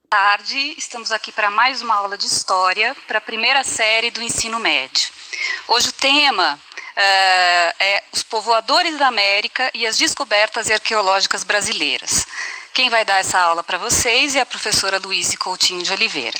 Tarde, estamos aqui para mais uma aula de História para a primeira série do ensino médio. Hoje o tema é os povoadores da América e as descobertas arqueológicas brasileiras. Quem vai dar essa aula para vocês é a professora Luíse Coutinho de Oliveira.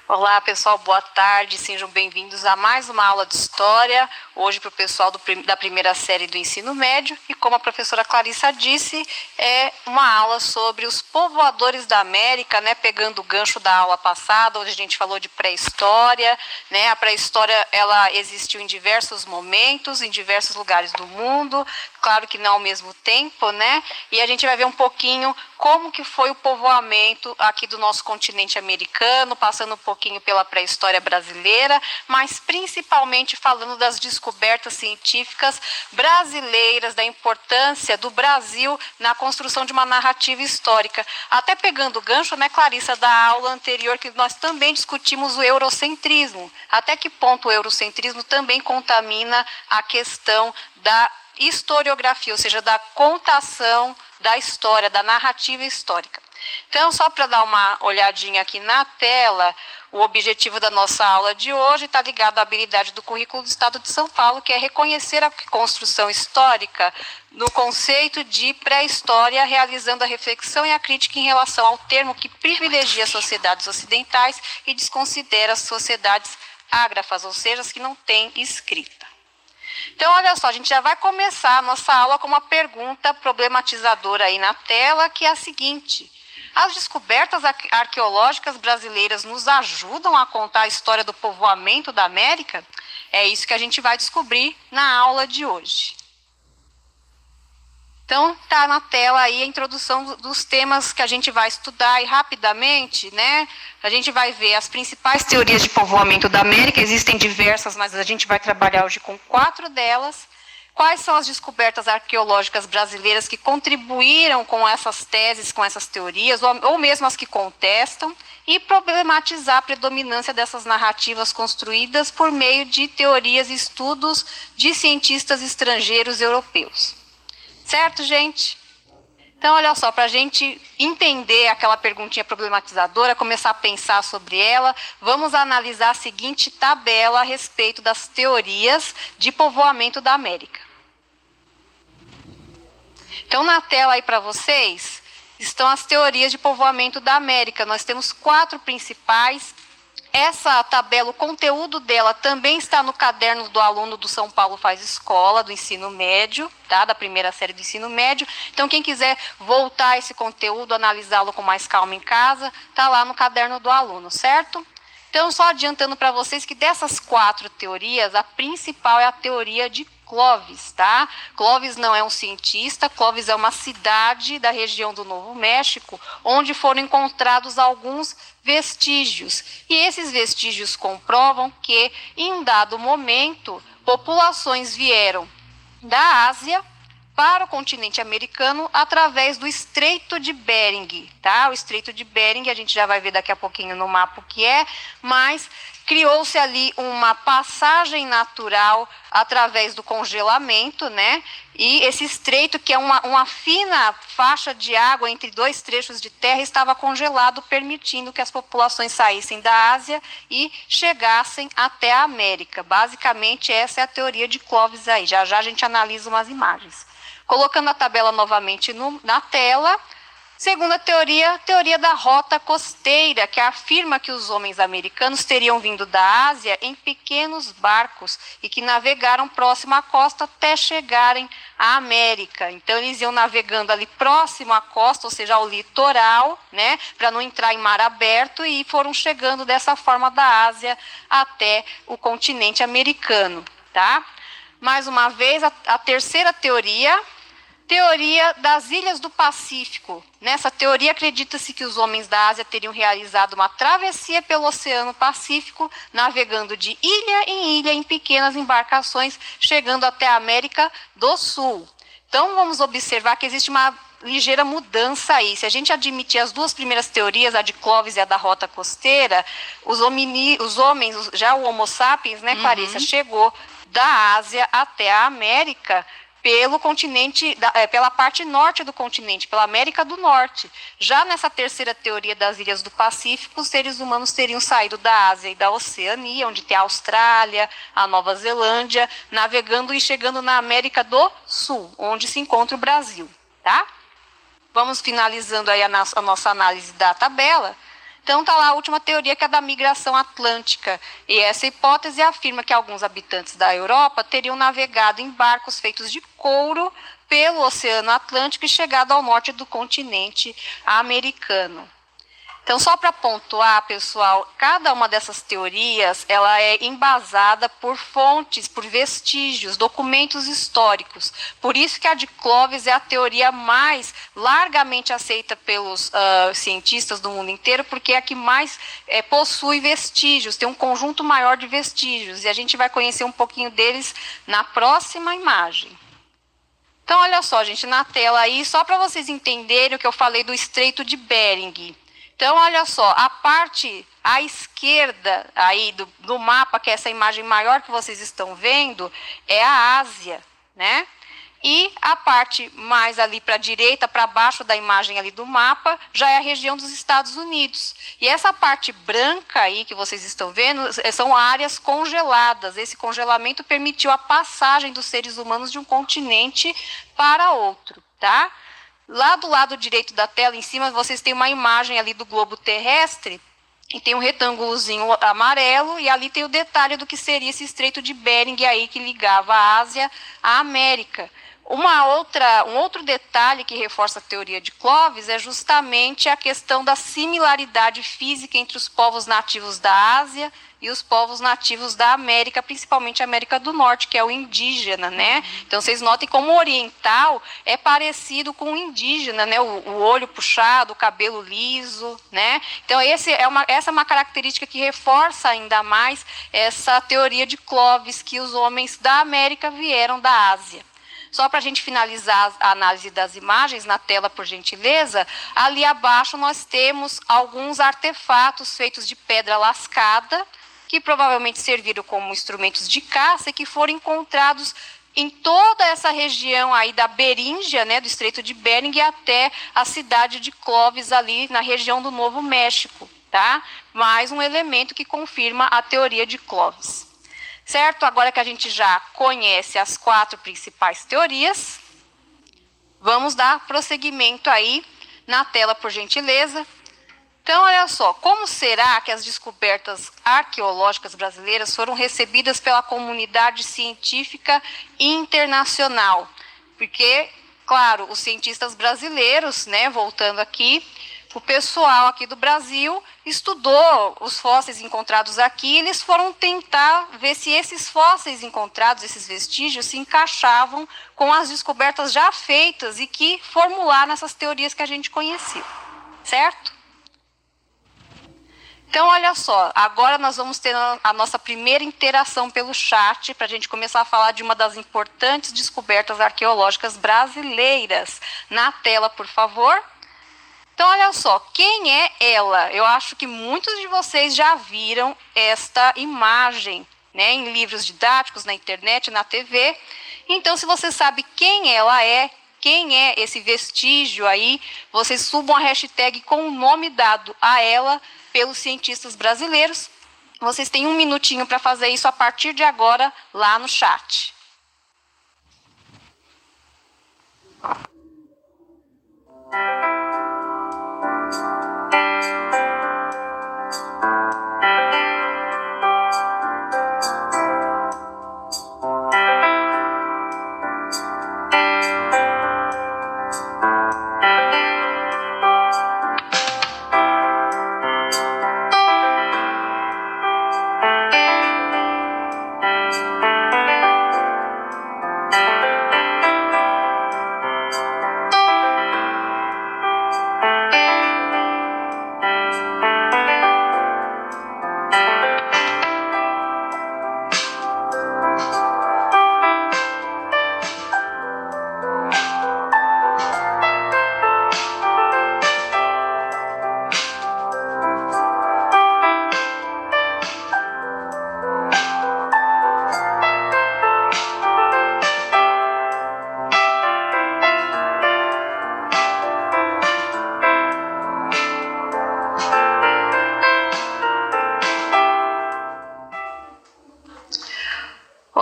Olá pessoal, boa tarde, sejam bem-vindos a mais uma aula de História, hoje para o pessoal da primeira série do ensino médio, e como a professora Clarissa disse, é uma aula sobre os povoadores da América, né, pegando o gancho da aula passada, onde a gente falou de pré-história, né, a pré-história ela existiu em diversos momentos, em diversos lugares do mundo, claro que não ao mesmo tempo, né, e a gente vai ver um pouquinho como que foi o povoamento aqui do nosso continente americano, passando um pouquinho pela pré-história brasileira, mas principalmente falando das descobertas científicas brasileiras, da importância do Brasil na construção de uma narrativa histórica. Até pegando o gancho, né, Clarissa, da aula anterior, que nós também discutimos o eurocentrismo. Até que ponto o eurocentrismo também contamina a questão da historiografia, ou seja, da contação da história, da narrativa histórica. Então, só para dar uma olhadinha aqui na tela, o objetivo da nossa aula de hoje está ligado à habilidade do currículo do Estado de São Paulo, que é reconhecer a construção histórica no conceito de pré-história, realizando a reflexão e a crítica em relação ao termo que privilegia as sociedades ocidentais e desconsidera as sociedades ágrafas, ou seja, as que não têm escrita. Então, olha só, a gente já vai começar a nossa aula com uma pergunta problematizadora aí na tela, que é a seguinte: as descobertas arqueológicas brasileiras nos ajudam a contar a história do povoamento da América? É isso que a gente vai descobrir na aula de hoje. Então, está na tela aí a introdução dos temas que a gente vai estudar, e rapidamente, né, a gente vai ver as principais teorias de povoamento da América. Existem diversas, mas a gente vai trabalhar hoje com 4 delas. Quais são as descobertas arqueológicas brasileiras que contribuíram com essas teses, com essas teorias, ou mesmo as que contestam, e problematizar a predominância dessas narrativas construídas por meio de teorias e estudos de cientistas estrangeiros europeus. Certo, gente? Então, olha só, para a gente entender aquela perguntinha problematizadora, começar a pensar sobre ela, vamos analisar a seguinte tabela a respeito das teorias de povoamento da América. Então, na tela aí para vocês, estão as teorias de povoamento da América. Nós temos 4 principais. Essa tabela, o conteúdo dela também está no caderno do aluno do São Paulo Faz Escola, do ensino médio, tá? Da primeira série do ensino médio. Então, quem quiser voltar a esse conteúdo, analisá-lo com mais calma em casa, está lá no caderno do aluno, certo? Então, só adiantando para vocês que dessas 4 teorias, a principal é a teoria de Clovis, tá? Clovis não é um cientista, Clovis é uma cidade da região do Novo México, onde foram encontrados alguns vestígios. E esses vestígios comprovam que, em um dado momento, populações vieram da Ásia para o continente americano através do Estreito de Bering, tá? O Estreito de Bering, a gente já vai ver daqui a pouquinho no mapa o que é, mas criou-se ali uma passagem natural através do congelamento, né? E esse estreito, que é uma fina faixa de água entre 2 trechos de terra, estava congelado, permitindo que as populações saíssem da Ásia e chegassem até a América. Basicamente, essa é a teoria de Clovis aí. Já já a gente analisa umas imagens. Colocando a tabela novamente na tela. Segunda teoria, a teoria da rota costeira, que afirma que os homens americanos teriam vindo da Ásia em pequenos barcos e que navegaram próximo à costa até chegarem à América. Então, eles iam navegando ali próximo à costa, ou seja, ao litoral, né, para não entrar em mar aberto, e foram chegando dessa forma da Ásia até o continente americano, tá? Mais uma vez, a terceira teoria das ilhas do Pacífico. Nessa teoria, acredita-se que os homens da Ásia teriam realizado uma travessia pelo Oceano Pacífico, navegando de ilha em ilha em pequenas embarcações, chegando até a América do Sul. Então, vamos observar que existe uma ligeira mudança aí. Se a gente admitir as 2 primeiras teorias, a de Clovis e a da rota costeira, os homens, já o Homo sapiens, né, Clarissa, chegou da Ásia até a América pelo continente, pela parte norte do continente, pela América do Norte. Já nessa terceira teoria das ilhas do Pacífico, os seres humanos teriam saído da Ásia e da Oceania, onde tem a Austrália, a Nova Zelândia, navegando e chegando na América do Sul, onde se encontra o Brasil, tá? Vamos finalizando aí a nossa análise da tabela. Então, está lá a última teoria, que é a da migração atlântica. E essa hipótese afirma que alguns habitantes da Europa teriam navegado em barcos feitos de couro pelo Oceano Atlântico e chegado ao norte do continente americano. Então, só para pontuar, pessoal, cada uma dessas teorias, ela é embasada por fontes, por vestígios, documentos históricos. Por isso que a de Clovis é a teoria mais largamente aceita pelos cientistas do mundo inteiro, porque é a que mais possui vestígios, tem um conjunto maior de vestígios, e a gente vai conhecer um pouquinho deles na próxima imagem. Então, olha só, gente, na tela aí, só para vocês entenderem o que eu falei do Estreito de Bering. Então, olha só, a parte à esquerda aí do mapa, que é essa imagem maior que vocês estão vendo, é a Ásia, né? E a parte mais ali para a direita, para baixo da imagem ali do mapa, já é a região dos Estados Unidos. E essa parte branca aí que vocês estão vendo, são áreas congeladas. Esse congelamento permitiu a passagem dos seres humanos de um continente para outro, tá? Lá do lado direito da tela, em cima, vocês têm uma imagem ali do globo terrestre, e tem um retângulozinho amarelo, e ali tem o detalhe do que seria esse Estreito de Bering aí, que ligava a Ásia à América. Um outro detalhe que reforça a teoria de Clovis é justamente a questão da similaridade física entre os povos nativos da Ásia e os povos nativos da América, principalmente a América do Norte, que é o indígena, né? Então, vocês notem como o oriental é parecido com o indígena, né? O olho puxado, o cabelo liso, né? Então, essa é uma característica que reforça ainda mais essa teoria de Clovis, que os homens da América vieram da Ásia. Só para a gente finalizar a análise das imagens, na tela, por gentileza, ali abaixo nós temos alguns artefatos feitos de pedra lascada, que provavelmente serviram como instrumentos de caça e que foram encontrados em toda essa região aí da Beríngia, né, do Estreito de Bering, até a cidade de Clovis, ali na região do Novo México, tá? Mais um elemento que confirma a teoria de Clovis. Certo? Agora que a gente já conhece as 4 principais teorias, vamos dar prosseguimento aí na tela, por gentileza. Então, olha só, como será que as descobertas arqueológicas brasileiras foram recebidas pela comunidade científica internacional? Porque, claro, os cientistas brasileiros, né, voltando aqui, o pessoal aqui do Brasil estudou os fósseis encontrados aqui, e eles foram tentar ver se esses fósseis encontrados, esses vestígios, se encaixavam com as descobertas já feitas e que formularam essas teorias que a gente conhecia, certo? Então, olha só, agora nós vamos ter a nossa primeira interação pelo chat, para a gente começar a falar de uma das importantes descobertas arqueológicas brasileiras. Na tela, por favor. Então, olha só, quem é ela? Eu acho que muitos de vocês já viram esta imagem, né, em livros didáticos, na internet, na TV. Então, se você sabe quem ela é, quem é esse vestígio aí, vocês subam a hashtag com o nome dado a ela pelos cientistas brasileiros. Vocês têm 1 minutinho para fazer isso a partir de agora lá no chat.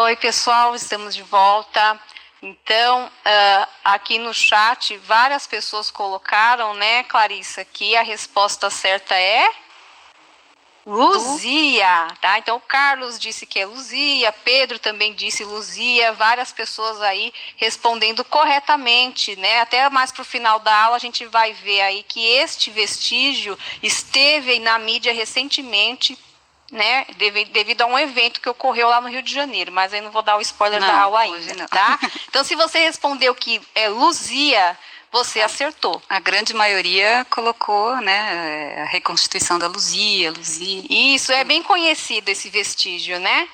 Oi, pessoal, estamos de volta. Então, aqui no chat, várias pessoas colocaram, né, Clarissa, que a resposta certa é Luzia, tá? Então, o Carlos disse que é Luzia, Pedro também disse Luzia, várias pessoas aí respondendo corretamente, né? Até mais para o final da aula a gente vai ver aí que este vestígio esteve aí na mídia recentemente, né? Devido a um evento que ocorreu lá no Rio de Janeiro, mas aí não vou dar o spoiler da aula ainda, tá? Então, se você respondeu que é Luzia, você acertou. A grande maioria colocou, né, a reconstituição da Luzia. Isso, é bem conhecido esse vestígio, né?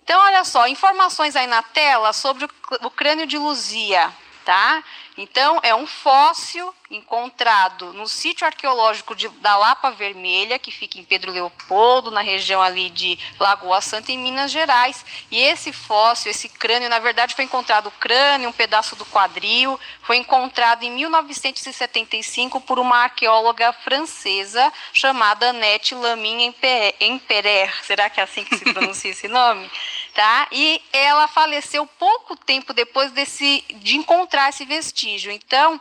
Então, olha só, informações aí na tela sobre o crânio de Luzia, tá? Então, é um fóssil encontrado no sítio arqueológico da Lapa Vermelha, que fica em Pedro Leopoldo, na região ali de Lagoa Santa, em Minas Gerais. E esse fóssil, esse crânio, na verdade foi encontrado o crânio, um pedaço do quadril, foi encontrado em 1975 por uma arqueóloga francesa chamada Annette Lamin-Emperer. Será que é assim que se pronuncia esse nome? Tá? E ela faleceu pouco tempo depois de encontrar esse vestígio. Então,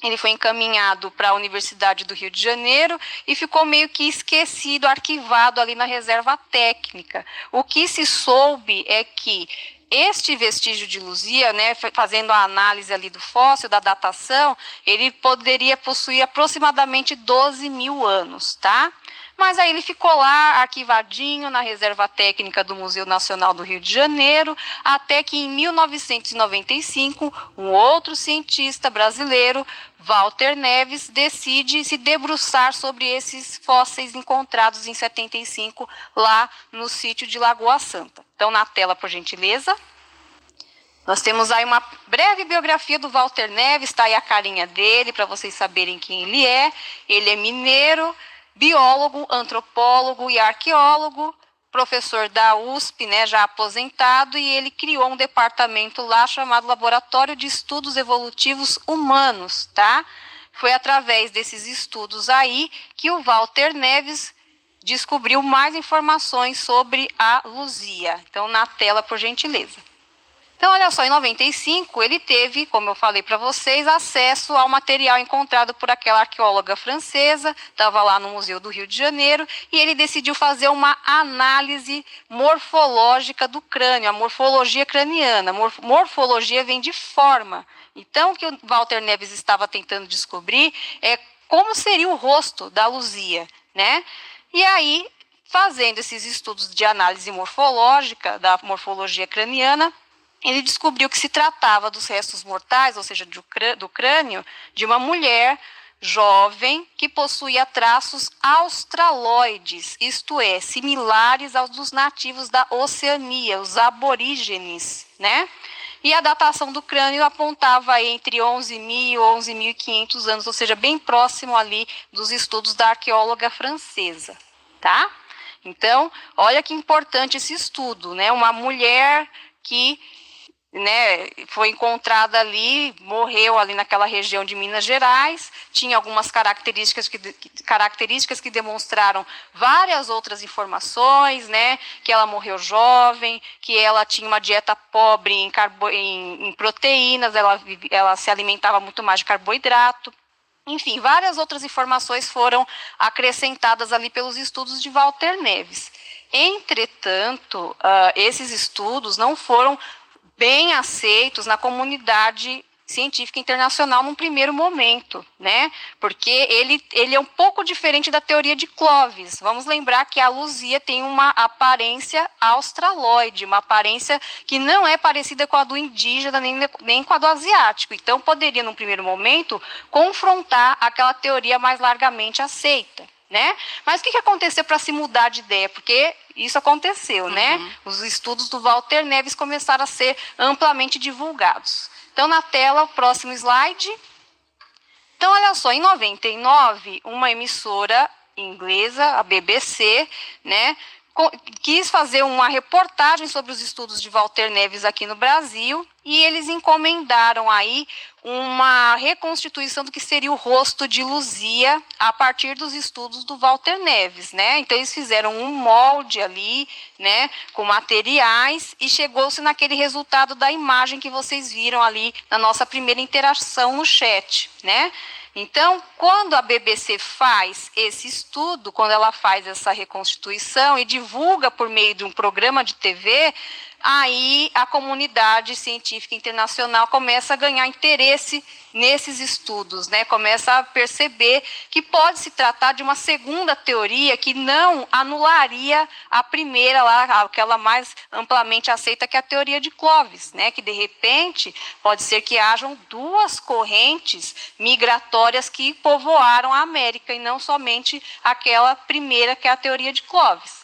ele foi encaminhado para a Universidade do Rio de Janeiro e ficou meio que esquecido, arquivado ali na reserva técnica. O que se soube é que este vestígio de Luzia, né, fazendo a análise ali do fóssil, da datação, ele poderia possuir aproximadamente 12 mil anos, tá? Mas aí ele ficou lá arquivadinho na reserva técnica do Museu Nacional do Rio de Janeiro, até que em 1995, um outro cientista brasileiro, Walter Neves, decide se debruçar sobre esses fósseis encontrados em 75 lá no sítio de Lagoa Santa. Então, na tela, por gentileza. Nós temos aí uma breve biografia do Walter Neves, está aí a carinha dele, para vocês saberem quem ele é. Ele é mineiro, biólogo, antropólogo e arqueólogo, professor da USP, né, já aposentado, e ele criou um departamento lá chamado Laboratório de Estudos Evolutivos Humanos, tá? Foi através desses estudos aí que o Walter Neves descobriu mais informações sobre a Luzia. Então, na tela, por gentileza. Então, olha só, em 95, ele teve, como eu falei para vocês, acesso ao material encontrado por aquela arqueóloga francesa, estava lá no Museu do Rio de Janeiro, e ele decidiu fazer uma análise morfológica do crânio, a morfologia craniana. Morfologia vem de forma. Então, o que o Walter Neves estava tentando descobrir é como seria o rosto da Luzia, né? E aí, fazendo esses estudos de análise morfológica, da morfologia craniana, ele descobriu que se tratava dos restos mortais, ou seja, do crânio, de uma mulher jovem que possuía traços australoides, isto é, similares aos dos nativos da Oceania, os aborígenes, né? E a datação do crânio apontava entre 11.000 e 11.500 anos, ou seja, bem próximo ali dos estudos da arqueóloga francesa, tá? Então, olha que importante esse estudo, né? Uma mulher que, né, foi encontrada ali, morreu ali naquela região de Minas Gerais, tinha algumas características que demonstraram várias outras informações, né, que ela morreu jovem, que ela tinha uma dieta pobre em proteínas, ela se alimentava muito mais de carboidrato. Enfim, várias outras informações foram acrescentadas ali pelos estudos de Walter Neves. Entretanto, esses estudos não foram bem aceitos na comunidade científica internacional num primeiro momento, né? Porque ele é um pouco diferente da teoria de Clovis. Vamos lembrar que a Luzia tem uma aparência australoide, uma aparência que não é parecida com a do indígena nem com a do asiático. Então, poderia, num primeiro momento, confrontar aquela teoria mais largamente aceita, né? Mas o que aconteceu para se mudar de ideia? Porque isso aconteceu, né? Os estudos do Walter Neves começaram a ser amplamente divulgados. Então, na tela, o próximo slide. Então, olha só, em 99, uma emissora inglesa, a BBC, né, quis fazer uma reportagem sobre os estudos de Walter Neves aqui no Brasil e eles encomendaram aí uma reconstituição do que seria o rosto de Luzia a partir dos estudos do Walter Neves, né? Então eles fizeram um molde ali, né, com materiais e chegou-se naquele resultado da imagem que vocês viram ali na nossa primeira interação no chat, né? Então, quando a BBC faz esse estudo, quando ela faz essa reconstituição e divulga por meio de um programa de TV, aí a comunidade científica internacional começa a ganhar interesse nesses estudos, né? Começa a perceber que pode se tratar de uma segunda teoria que não anularia a primeira lá, aquela mais amplamente aceita, que é a teoria de Clovis, né? Que de repente pode ser que hajam duas correntes migratórias que povoaram a América e não somente aquela primeira que é a teoria de Clovis.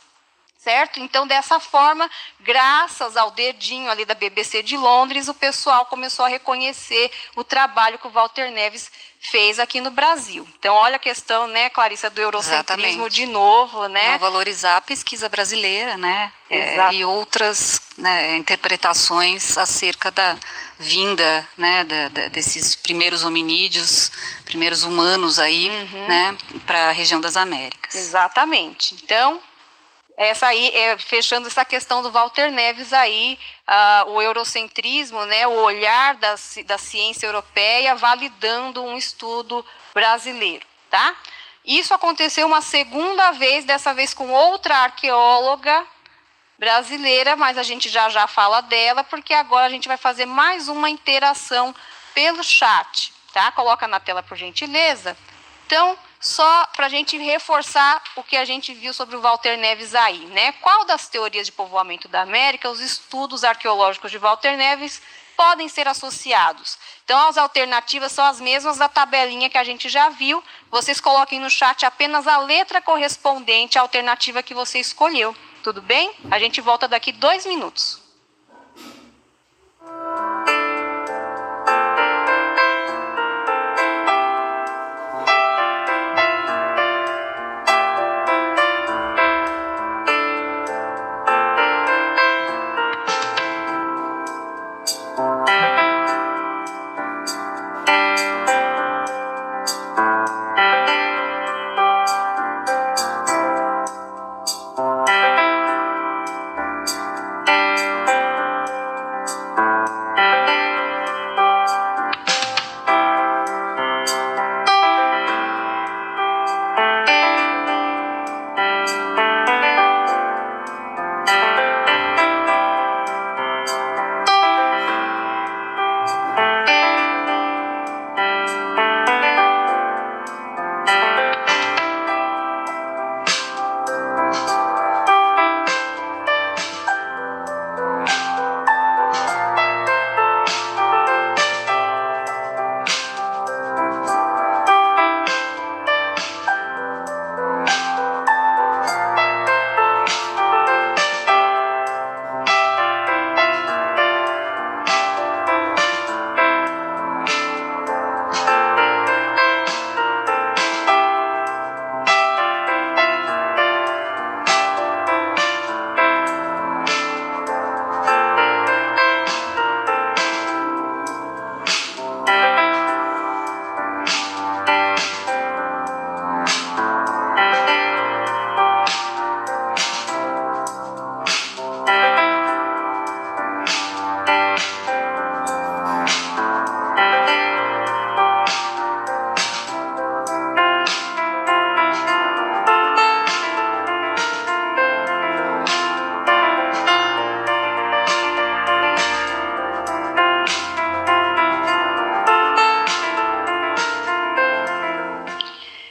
Certo? Então, dessa forma, graças ao dedinho ali da BBC de Londres, o pessoal começou a reconhecer o trabalho que o Walter Neves fez aqui no Brasil. Então, olha a questão, né, Clarissa, do eurocentrismo. Exatamente. De novo, né? Não valorizar a pesquisa brasileira, né? E outras, né, interpretações acerca da vinda, né, desses primeiros hominídeos, primeiros humanos aí, né, para a região das Américas. Exatamente. Então, essa aí, fechando essa questão do Walter Neves aí, o eurocentrismo, né, o olhar da ciência europeia validando um estudo brasileiro, tá? Isso aconteceu uma segunda vez, dessa vez com outra arqueóloga brasileira, mas a gente já fala dela, porque agora a gente vai fazer mais uma interação pelo chat, tá? Coloca na tela, por gentileza. Então, só para a gente reforçar o que a gente viu sobre o Walter Neves aí, né? Qual das teorias de povoamento da América os estudos arqueológicos de Walter Neves podem ser associados? Então, as alternativas são as mesmas da tabelinha que a gente já viu. Vocês coloquem no chat apenas a letra correspondente à alternativa que você escolheu. Tudo bem? A gente volta daqui 2 minutos.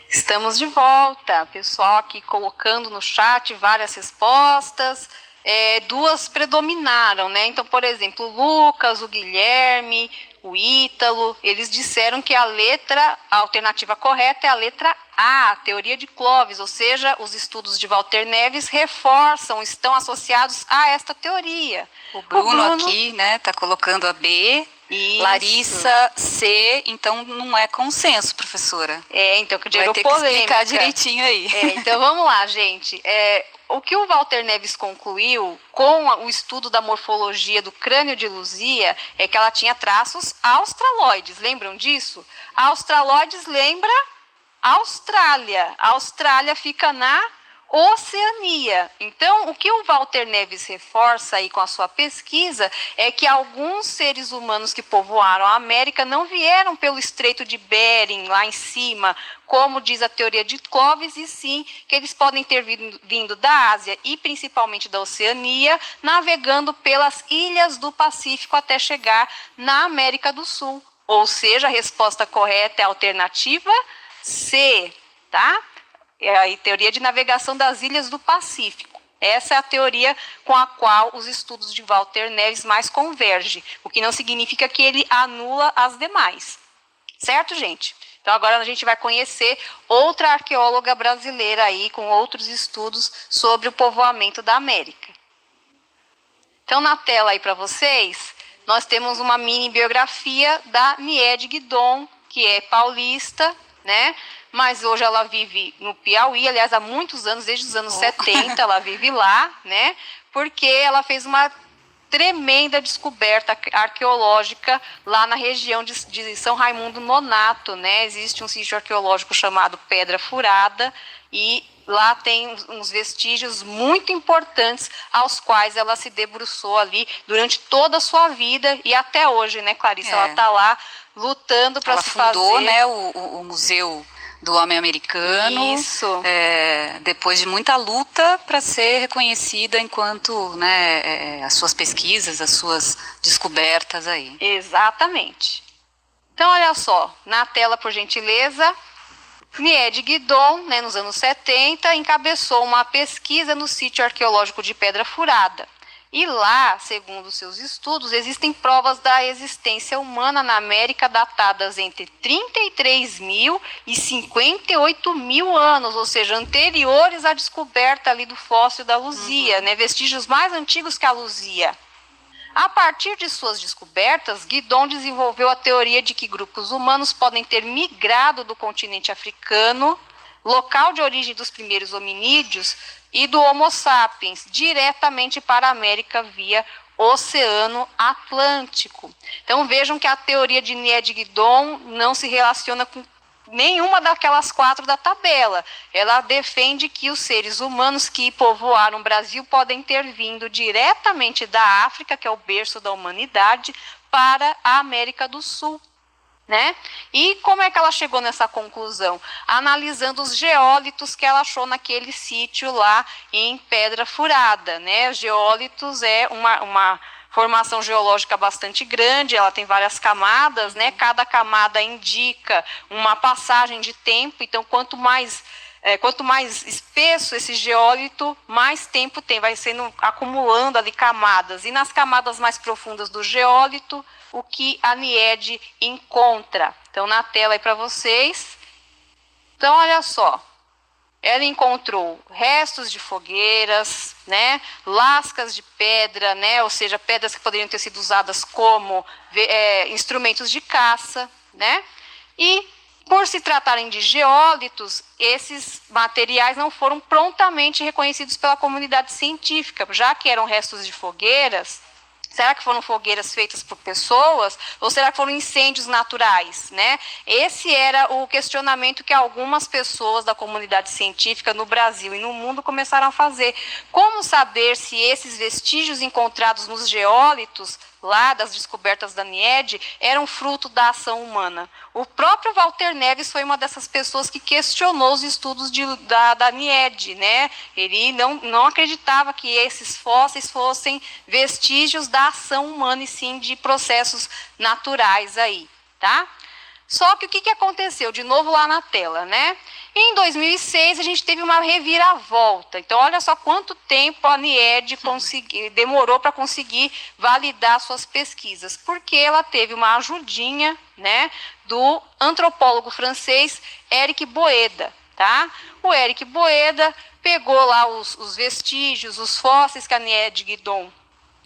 Estamos de volta, pessoal aqui colocando no chat várias respostas, 2 predominaram, né? Então, por exemplo, o Lucas, o Guilherme, o Ítalo, eles disseram que a alternativa correta é a letra A, teoria de Clovis, ou seja, os estudos de Walter Neves reforçam, estão associados a esta teoria. O Bruno aqui, né, tá colocando a B. Isso. Larissa, C, então não é consenso, professora. Então que gerou polêmica. Vai ter que explicar direitinho aí. Então vamos lá, gente. O que o Walter Neves concluiu com o estudo da morfologia do crânio de Luzia é que ela tinha traços australoides. Lembram disso? Australoides lembra Austrália. A Austrália fica na Oceania. Então, o que o Walter Neves reforça aí com a sua pesquisa é que alguns seres humanos que povoaram a América não vieram pelo Estreito de Bering, lá em cima, como diz a teoria de Clovis, e sim que eles podem ter vindo da Ásia e principalmente da Oceania, navegando pelas ilhas do Pacífico até chegar na América do Sul. Ou seja, a resposta correta é a alternativa C, tá? É a teoria de navegação das ilhas do Pacífico. Essa é a teoria com a qual os estudos de Walter Neves mais convergem, o que não significa que ele anula as demais. Certo, gente? Então agora a gente vai conhecer outra arqueóloga brasileira aí com outros estudos sobre o povoamento da América. Então na tela aí para vocês, nós temos uma mini biografia da Niede Guidon, que é paulista, né? Mas hoje ela vive no Piauí, aliás, há muitos anos, desde os anos 70, ela vive lá, né? Porque ela fez uma tremenda descoberta arqueológica lá na região de São Raimundo Nonato, né? Existe um sítio arqueológico chamado Pedra Furada e lá tem uns vestígios muito importantes aos quais ela se debruçou ali durante toda a sua vida e até hoje, né, Clarice? Ela está lá lutando para se fazer. Ela fundou, né, o Museu do Homem Americano, isso. Depois de muita luta para ser reconhecida enquanto, né, as suas pesquisas, as suas descobertas aí. Exatamente. Então, olha só, na tela, por gentileza, Niede Guidon, né, nos anos 70, encabeçou uma pesquisa no sítio arqueológico de Pedra Furada. E lá, segundo seus estudos, existem provas da existência humana na América datadas entre 33 mil e 58 mil anos, ou seja, anteriores à descoberta ali do fóssil da Luzia, né, vestígios mais antigos que a Luzia. A partir de suas descobertas, Guidon desenvolveu a teoria de que grupos humanos podem ter migrado do continente africano, local de origem dos primeiros hominídeos, e do Homo sapiens, diretamente para a América via Oceano Atlântico. Então vejam que a teoria de Niede Guidon não se relaciona com nenhuma daquelas 4 da tabela. Ela defende que os seres humanos que povoaram o Brasil podem ter vindo diretamente da África, que é o berço da humanidade, para a América do Sul. Né? E como é que ela chegou nessa conclusão? Analisando os geólitos que ela achou naquele sítio lá em Pedra Furada, né? Os geólitos é uma formação geológica bastante grande, ela tem várias camadas, né? Cada camada indica uma passagem de tempo, então quanto mais espesso esse geólito, mais tempo tem, vai sendo acumulando ali camadas. E nas camadas mais profundas do geólito, o que a Niede encontra. Então, na tela aí para vocês. Então, olha só. Ela encontrou restos de fogueiras, né, lascas de pedra, né, ou seja, pedras que poderiam ter sido usadas como instrumentos de caça, né, e por se tratarem de geólitos, esses materiais não foram prontamente reconhecidos pela comunidade científica, já que eram restos de fogueiras. Será que foram fogueiras feitas por pessoas ou será que foram incêndios naturais, né? Esse era o questionamento que algumas pessoas da comunidade científica no Brasil e no mundo começaram a fazer. Como saber se esses vestígios encontrados nos geólitos lá das descobertas da Niede eram fruto da ação humana? O próprio Walter Neves foi uma dessas pessoas que questionou os estudos da Niede, né? Ele não acreditava que esses fósseis fossem vestígios da ação humana e sim de processos naturais aí, tá? Só que o que aconteceu? De novo lá na tela, né? Em 2006, a gente teve uma reviravolta. Então, olha só quanto tempo a Niede demorou para conseguir validar suas pesquisas. Porque ela teve uma ajudinha, né, do antropólogo francês Éric Boeda. Tá? O Éric Boeda pegou lá os vestígios, os fósseis que a Niede Guidon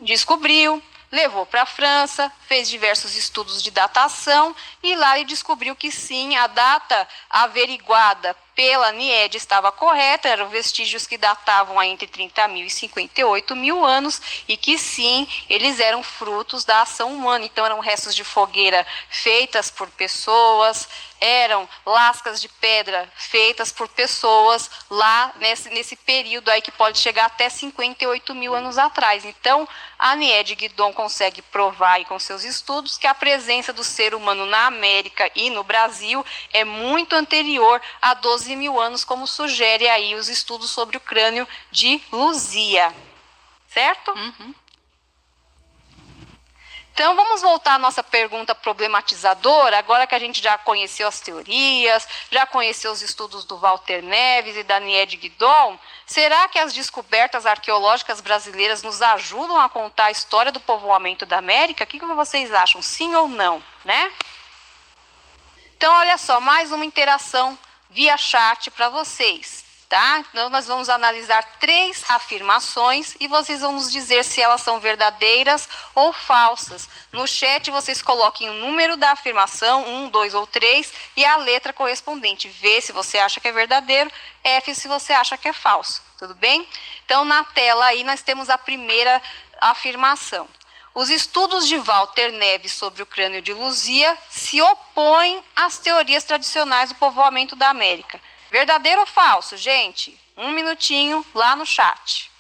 descobriu, levou para a França, fez diversos estudos de datação e lá ele descobriu que sim, a data averiguada pela NIED estava correta, eram vestígios que datavam entre 30.000 e 58.000 anos e que sim, eles eram frutos da ação humana. Então eram restos de fogueira feitas por pessoas, eram lascas de pedra feitas por pessoas lá nesse período aí que pode chegar até 58.000 anos atrás. Então, a Nied Guidon consegue provar aí com seus estudos que a presença do ser humano na América e no Brasil é muito anterior a 12.000 anos, como sugere aí os estudos sobre o crânio de Luzia. Certo? Uhum. Então, vamos voltar à nossa pergunta problematizadora, agora que a gente já conheceu as teorias, já conheceu os estudos do Walter Neves e da Nied Guidon, será que as descobertas arqueológicas brasileiras nos ajudam a contar a história do povoamento da América? O que vocês acham, sim ou não, né? Então, olha só, mais uma interação via chat para vocês. Tá? Então, nós vamos analisar 3 afirmações e vocês vão nos dizer se elas são verdadeiras ou falsas. No chat, vocês coloquem o número da afirmação, 1, 2 ou 3, e a letra correspondente. V se você acha que é verdadeiro, F se você acha que é falso. Tudo bem? Então, na tela aí, nós temos a primeira afirmação. Os estudos de Walter Neves sobre o crânio de Luzia se opõem às teorias tradicionais do povoamento da América. Verdadeiro ou falso, gente? 1 minutinho lá no chat.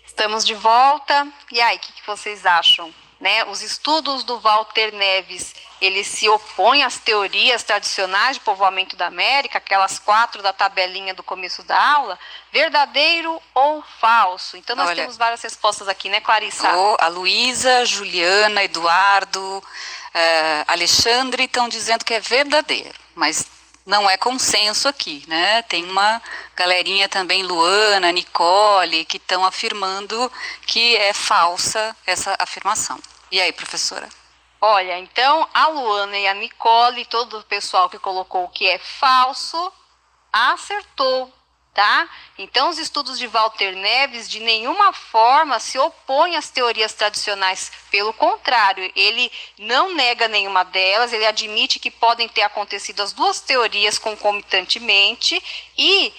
Estamos de volta. E aí, o que vocês acham? Né? Os estudos do Walter Neves, eles se opõem às teorias tradicionais de povoamento da América, aquelas 4 da tabelinha do começo da aula. Verdadeiro ou falso? Então, nós temos várias respostas aqui, né, Clarissa? A Luísa, Juliana, Eduardo, Alexandre estão dizendo que é verdadeiro, mas não é consenso aqui, né? Tem uma galerinha também, Luana, Nicole, que estão afirmando que é falsa essa afirmação. E aí, professora? Olha, então a Luana e a Nicole, todo o pessoal que colocou que é falso, acertou, tá? Então, os estudos de Walter Neves de nenhuma forma se opõem às teorias tradicionais. Pelo contrário, ele não nega nenhuma delas, ele admite que podem ter acontecido as 2 teorias concomitantemente e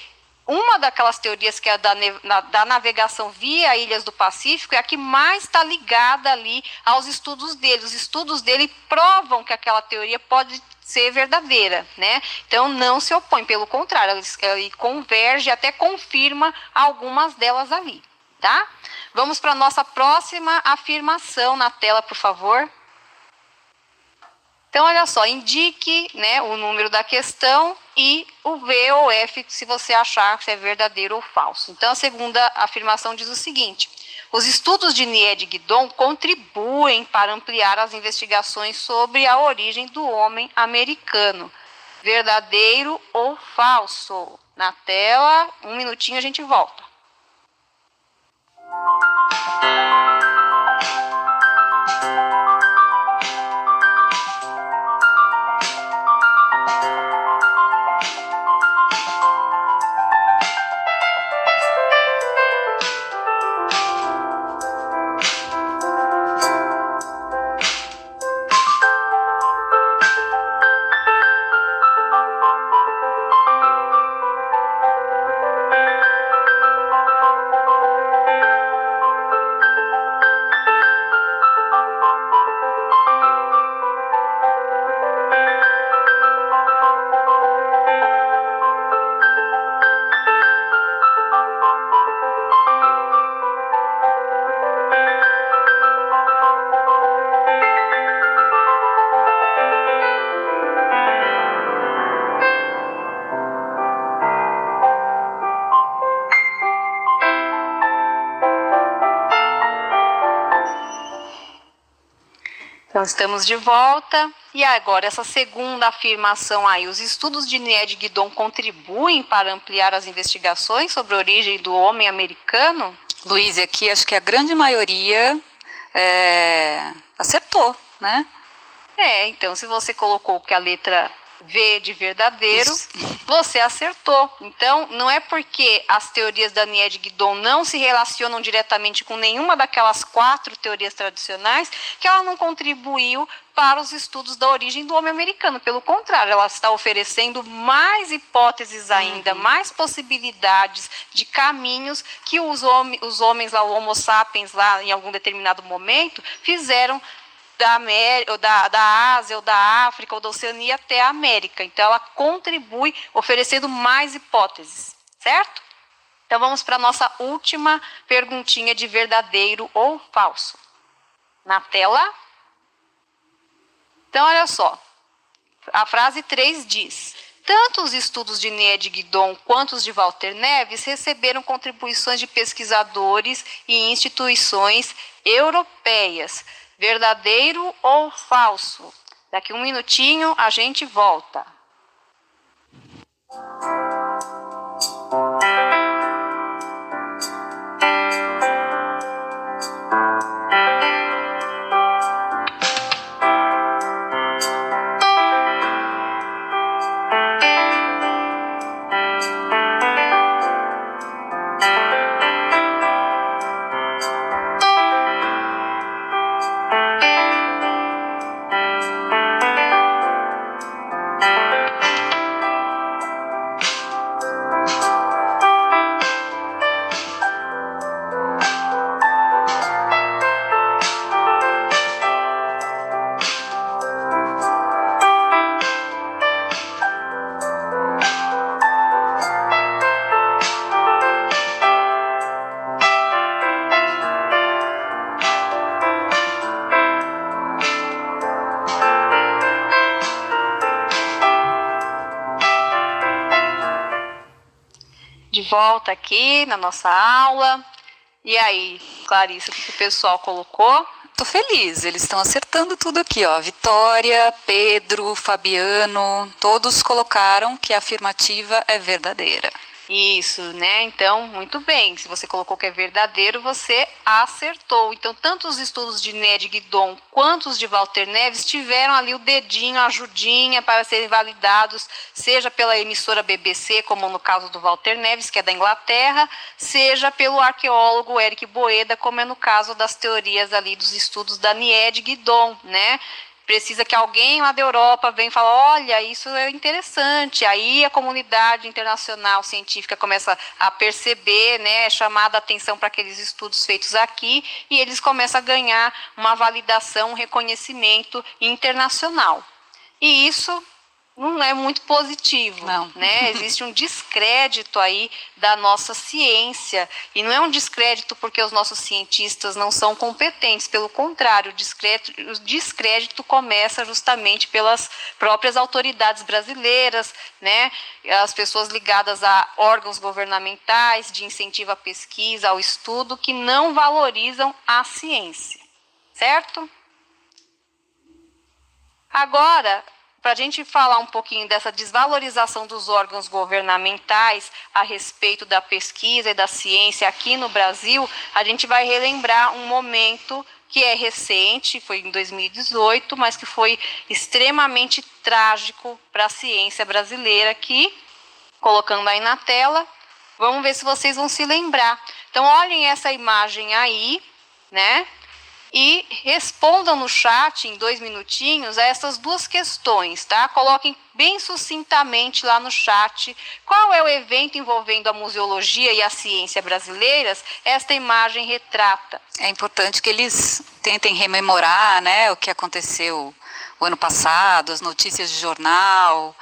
uma daquelas teorias que é da navegação via Ilhas do Pacífico é a que mais está ligada ali aos estudos dele. Os estudos dele provam que aquela teoria pode ser verdadeira, né? Então não se opõe, pelo contrário, ele converge, até confirma algumas delas ali, tá? Vamos para a nossa próxima afirmação na tela, por favor. Então, olha só, indique, né, o número da questão e o V ou F, se você achar se é verdadeiro ou falso. Então, a segunda afirmação diz o seguinte: os estudos de Nied Guidon contribuem para ampliar as investigações sobre a origem do homem americano. Verdadeiro ou falso? Na tela, 1 minutinho, a gente volta. Então, estamos de volta. E agora, essa segunda afirmação aí, os estudos de Nied Guidon contribuem para ampliar as investigações sobre a origem do homem americano? Luiz, aqui acho que a grande maioria acertou, né? Então, se você colocou que a letra V de verdadeiro, Isso. você acertou. Então, não é porque as teorias da Nied Guidon não se relacionam diretamente com nenhuma daquelas 4 teorias tradicionais que ela não contribuiu para os estudos da origem do homem americano. Pelo contrário, ela está oferecendo mais hipóteses ainda, mais possibilidades de caminhos que os homens lá, o Homo sapiens lá, em algum determinado momento, fizeram da Ásia, ou da África, ou da Oceania até a América. Então, ela contribui oferecendo mais hipóteses, certo? Então, vamos para a nossa última perguntinha de verdadeiro ou falso. Na tela. Então, olha só. A frase 3 diz: tanto os estudos de Nied Guidon quanto os de Walter Neves receberam contribuições de pesquisadores e instituições europeias. Verdadeiro ou falso? Daqui um minutinho a gente volta. De volta aqui na nossa aula. E aí, Clarissa, o que o pessoal colocou? Tô feliz, eles estão acertando tudo aqui, ó. Vitória, Pedro, Fabiano, todos colocaram que a afirmativa é verdadeira. Isso, né? Então, muito bem. Se você colocou que é verdadeiro, você acertou. Então, tanto os estudos de Nied Guidon quanto os de Walter Neves tiveram ali o dedinho, a ajudinha para serem validados, seja pela emissora BBC, como no caso do Walter Neves, que é da Inglaterra, seja pelo arqueólogo Eric Boeda, como é no caso das teorias ali dos estudos da Nied Guidon, né? Precisa que alguém lá da Europa venha e fale, olha, isso é interessante. Aí a comunidade internacional científica começa a perceber, né, é chamada a atenção para aqueles estudos feitos aqui, e eles começam a ganhar uma validação, um reconhecimento internacional. E isso não é muito positivo, Não. né? Existe um descrédito aí da nossa ciência, e não é um descrédito porque os nossos cientistas não são competentes, pelo contrário, o descrédito começa justamente pelas próprias autoridades brasileiras, né? As pessoas ligadas a órgãos governamentais de incentivo à pesquisa, ao estudo, que não valorizam a ciência, certo? Agora, para a gente falar um pouquinho dessa desvalorização dos órgãos governamentais a respeito da pesquisa e da ciência aqui no Brasil, a gente vai relembrar um momento que é recente, foi em 2018, mas que foi extremamente trágico para a ciência brasileira, que, colocando aí na tela, vamos ver se vocês vão se lembrar. Então, olhem essa imagem aí, né? E respondam no chat, em 2 minutinhos, a essas 2 questões, tá? Coloquem bem sucintamente lá no chat qual é o evento envolvendo a museologia e a ciência brasileiras esta imagem retrata. É importante que eles tentem rememorar, né, o que aconteceu o ano passado, as notícias de jornal,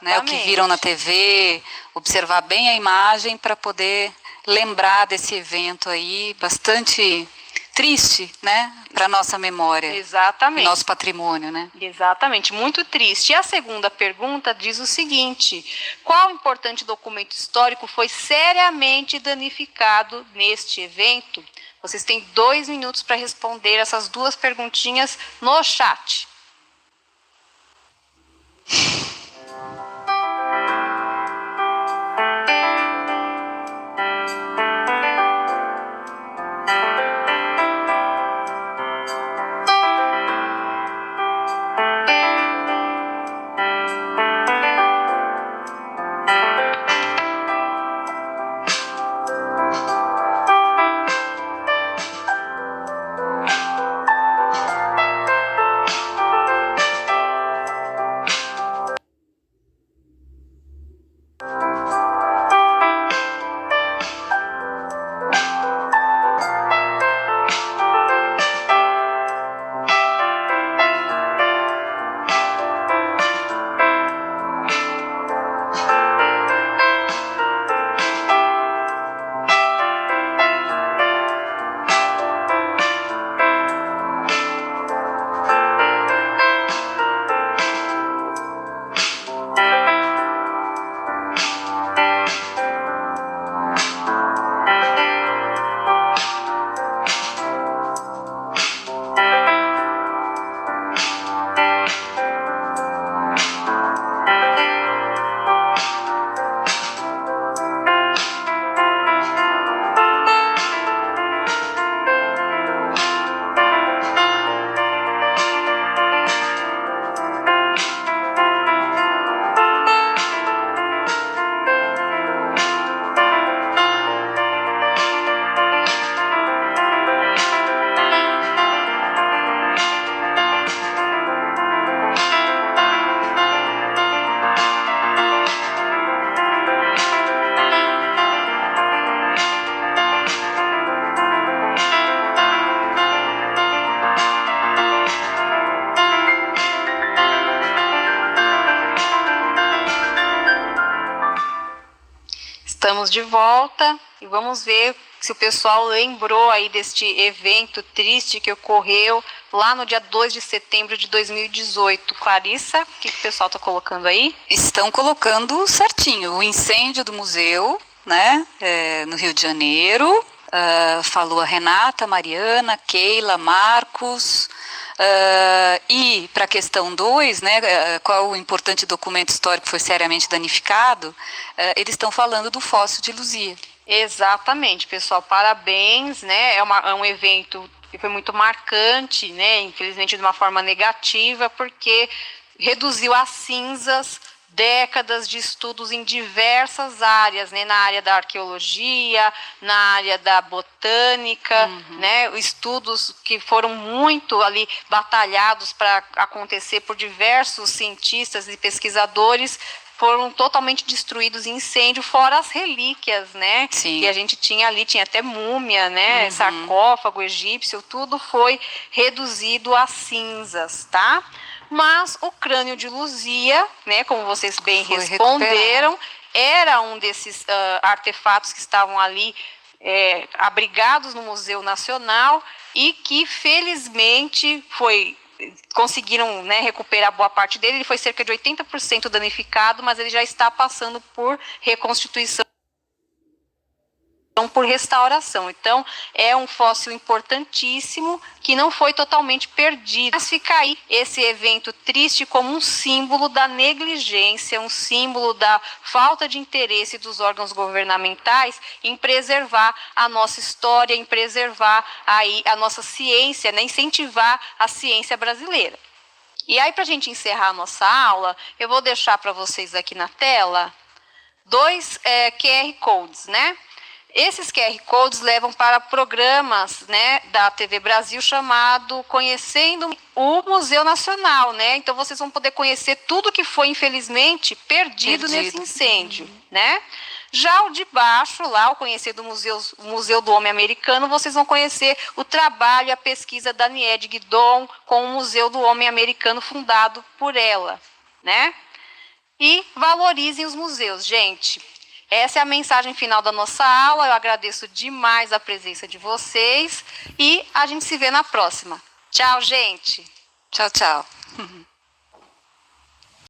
né, o que viram na TV, observar bem a imagem para poder lembrar desse evento aí, bastante triste, né, para nossa memória. Exatamente. Nosso patrimônio, né? Exatamente, muito triste. E a segunda pergunta diz o seguinte: qual importante documento histórico foi seriamente danificado neste evento? Vocês têm 2 minutos para responder essas 2 perguntinhas no chat. Estamos de volta e vamos ver se o pessoal lembrou aí deste evento triste que ocorreu lá no dia 2 de setembro de 2018. Clarissa, o que o pessoal está colocando aí? Estão colocando certinho, o incêndio do museu, né, no Rio de Janeiro. Falou a Renata, Mariana, Keila, Marcos. E para a questão 2, né, qual o importante documento histórico foi seriamente danificado, eles estão falando do fóssil de Luzia. Exatamente, pessoal, parabéns, né? É um evento que foi muito marcante, né? Infelizmente de uma forma negativa, porque reduziu a cinzas décadas de estudos em diversas áreas, né? Na área da arqueologia, na área da botânica, né? Estudos que foram muito ali batalhados para acontecer por diversos cientistas e pesquisadores, foram totalmente destruídos em incêndio, fora as relíquias, né? Sim. Que a gente tinha ali, tinha até múmia, né? Sarcófago egípcio, tudo foi reduzido a cinzas, tá? Mas o crânio de Luzia, né, como vocês bem responderam, era um desses artefatos que estavam ali abrigados no Museu Nacional e que, felizmente, conseguiram, né, recuperar boa parte dele. Ele foi cerca de 80% danificado, mas ele já está passando por reconstituição, por restauração. Então, é um fóssil importantíssimo que não foi totalmente perdido. Mas fica aí esse evento triste como um símbolo da negligência, um símbolo da falta de interesse dos órgãos governamentais em preservar a nossa história, em preservar aí a nossa ciência, né, incentivar a ciência brasileira. E aí, para a gente encerrar a nossa aula, eu vou deixar para vocês aqui na tela 2 QR Codes, né? Esses QR Codes levam para programas, né, da TV Brasil chamado Conhecendo o Museu Nacional, né? Então vocês vão poder conhecer tudo que foi, infelizmente, perdido nesse incêndio, né? Já o de baixo, lá, o Conhecendo o Museu do Homem Americano, vocês vão conhecer o trabalho e a pesquisa da Niede Guidon com o Museu do Homem Americano fundado por ela, né? E valorizem os museus, gente. Essa é a mensagem final da nossa aula. Eu agradeço demais a presença de vocês e a gente se vê na próxima. Tchau, gente! Tchau, tchau.